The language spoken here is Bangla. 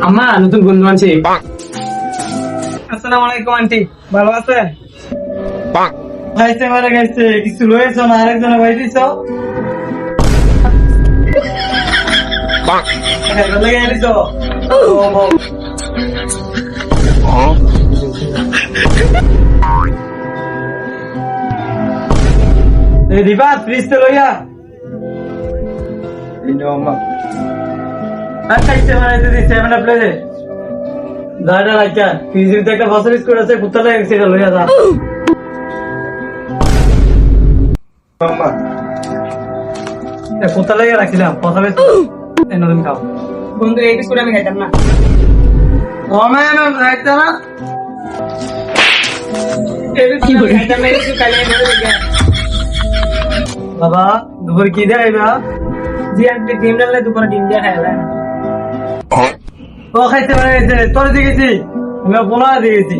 আম্মা নতুন বন্ধু আনছি। আসসালামু আলাইকুম আন্টি, ভালো আছেন? খাইতে পারে গেছে কিছু রয়েছে না আরেকজনে ভাই দিছ দিবা ফ্রিজতে লইয়া খাইতে পারে যদি 7 প্লেটে দাঁড়া রাখা ফ্রিজের একটা ফসল বিস্কুট আছে কুত্তা লাগে সেটা লইয়া যা কোথা লাগে রাখিলাম কথা বেশ নতুন খাও বন্ধু এই বিস্কুট আমি খাইতাম না। খাইতে না এই বিস্কুট আমি খাইতাম না, এই বিস্কুট খাইলে আমি মরে যাই। বাবা দুপুর কি দেখাইবা জি আন্টি, ডিম ডাললে দুপুরে ডিম দিয়ে খাইলাম। ও খাইতে পারে তোর দিকেছি আমি বলা দিয়েছি